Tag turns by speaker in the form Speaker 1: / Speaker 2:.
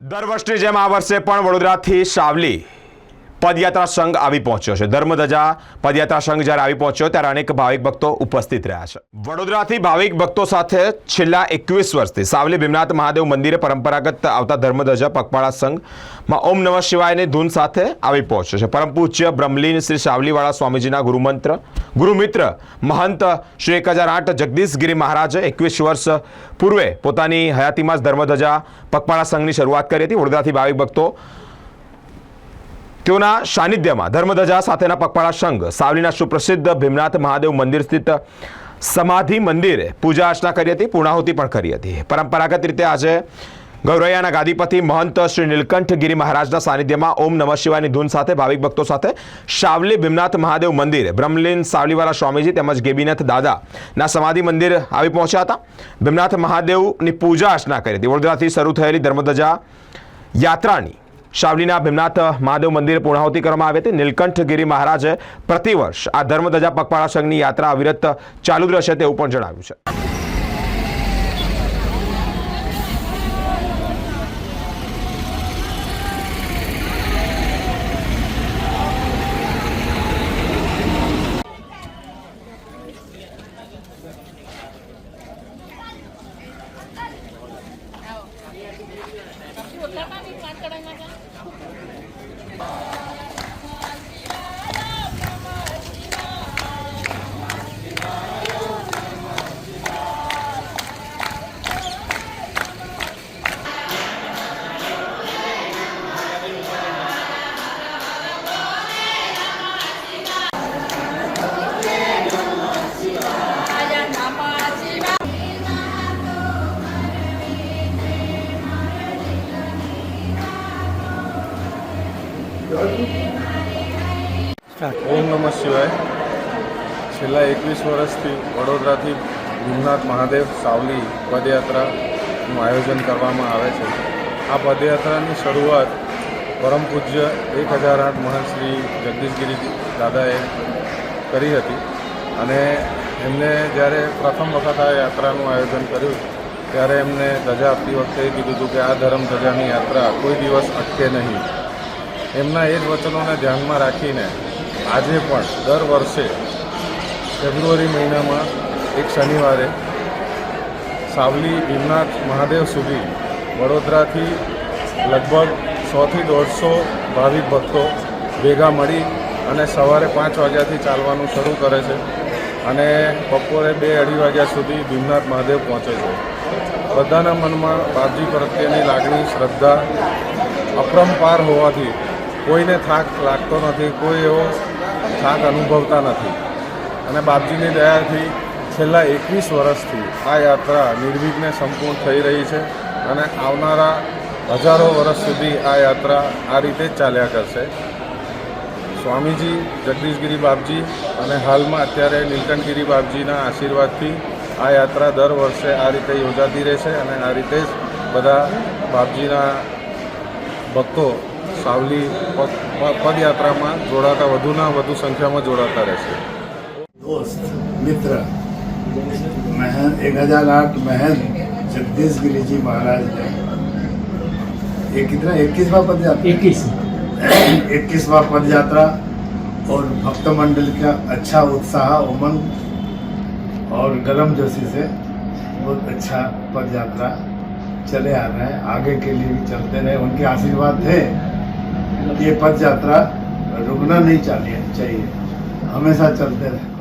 Speaker 1: દર વર્ષની જેમ આ વર્ષે પણ વડોદરાથી સાવલી પદયાત્રા સંઘ આવી પહોંચ્યો છે। ધર્મધજા પદયાત્રા સંઘ જ્યારે આવી પહોંચ્યો ત્યારે અનેક ભાવિક ભક્તો ઉપસ્થિત રહ્યા છે। વડોદરાથી ભાવિક ભક્તો સાથે છેલ્લા 21 વર્ષથી સાવલી ભીમનાથ મહાદેવ મંદિરે પરંપરાગત આવતા ધર્મધજા પગપાળા સંઘમાં ઓમ નમઃ શિવાયની ધૂન સાથે આવી પહોંચ્યો છે। પરમ પૂજ્ય બ્રહ્મલીન શ્રી સાવલીવાળા સ્વામીજીના ગુરુમિત્ર મહંત શ્રી 1008 જગદીશગીરી મહારાજે 21 વર્ષ પૂર્વે પોતાની હયાતીમાં જ ધર્મધજા પગપાળા સંઘની શરૂઆત કરી હતી। વડોદરાથી ભાવિક ભક્તો તેઓના સાનિધ્યમાં ધર્મધજા સાથેના પગપાળા સંઘ સાવલીના સુપ્રસિદ્ધ ભીમનાથ મહાદેવ મંદિર સ્થિત સમાધિ મંદિરે પૂજા અર્ચના કરી હતી, પૂર્ણાહુતિ પણ કરી હતી। પરંપરાગત રીતે આજે ગૌરૈયાના ગાદીપતિ મહંત શ્રી નીલકંઠગીરી મહારાજના સાનિધ્યમાં ઓમ નમઃ શિવાયની ધૂન સાથે ભાવિક ભક્તો સાથે સાવલી ભીમનાથ મહાદેવ મંદિરે બ્રહ્મલીન સાવલીવાળા સ્વામીજી તેમજ ગેબીનાથ દાદાના સમાધિ મંદિર આવી પહોંચ્યા હતા। ભીમનાથ મહાદેવની પૂજા અર્ચના કરી હતી। વડોદરાથી શરૂ થયેલી ધર્મધજા યાત્રાની સાવલીના ભીમનાથ મહાદેવ મંદિરે પૂર્ણાહુતિ કરવામાં આવી હતી। નીલકંઠગીરી મહારાજે પ્રતિવર્ષ આ ધર્મધજા પગપાળા સંઘની યાત્રા અવિરત ચાલુ રહેશે તેવું પણ જણાવ્યું છે।
Speaker 2: ઓમ નમઃ શિવાય। છેલ્લા 21 વર્ષથી વડોદરાથી ભીમનાથ મહાદેવ સાવલી પદયાત્રાનું આયોજન કરવામાં આવે છે। આ પદયાત્રાની શરૂઆત પરમ પૂજ્ય 1008 મહંત શ્રી જગદીશગીરી દાદાએ કરી હતી અને એમને જ્યારે પ્રથમ વખત આ યાત્રાનું આયોજન કર્યું ત્યારે એમને ધજા આપતી વખતે કીધું હતું કે આ ધર્મ ધજાની યાત્રા કોઈ દિવસ અટકે નહીં। એમના એ જ વચનોને ધ્યાનમાં રાખીને આજે પણ દર વર્ષે ફેબ્રુઆરી મહિનામાં એક શનિવારે સાવલી ભીમનાથ મહાદેવ સુધી વડોદરાથી લગભગ 100 થી 150 ભાવિક ભક્તો ભેગા મળી અને સવારે 5 વાગ્યાથી ચાલવાનું શરૂ કરે છે અને બપોરે 2-2:30 વાગ્યા સુધી ભીમનાથ મહાદેવ પહોંચે છે। બધાના મનમાં બાપજી પ્રત્યેની લાગણી, શ્રદ્ધા અપરંપાર હોવાથી કોઈને થાક લાગતો નથી, કોઈ એવો થાક અનુભવતા નથી અને બાપજીની દયાથી છેલ્લા 21 વર્ષથી આ યાત્રા નિર્વિઘ્ને સંપૂર્ણ થઈ રહી છે અને આવનારા હજારો વર્ષ સુધી આ યાત્રા આ રીતે જ ચાલ્યા કરશે। સ્વામીજી જગદીશગીરી બાપજી અને હાલમાં અત્યારે નીલકંઠગીરી બાપજીના આશીર્વાદથી આ યાત્રા દર વર્ષે આ રીતે યોજાતી રહેશે અને આ રીતે જ બધા બાપજીના ભક્તો સાવલી પદયાત્રામાં જોડાતા વધુના વધુ સંખ્યામાં જોડાતા રહેશે।
Speaker 3: दोस्त मित्र महंत 1008 महंत जगदीशगिरी जी महाराज ने ये कितना 21वां पद यात्रा 21वां पद यात्रा और भक्त मंडल का अच्छा उत्साह, उमंग और गर्मजोशी से बहुत अच्छा पद यात्रा चले आ रहे हैं। आगे के लिए भी चलते रहे, उनके आशीर्वाद थे। ये पद यात्रा रुकना नहीं चाहिए, हमेशा चलते रहे।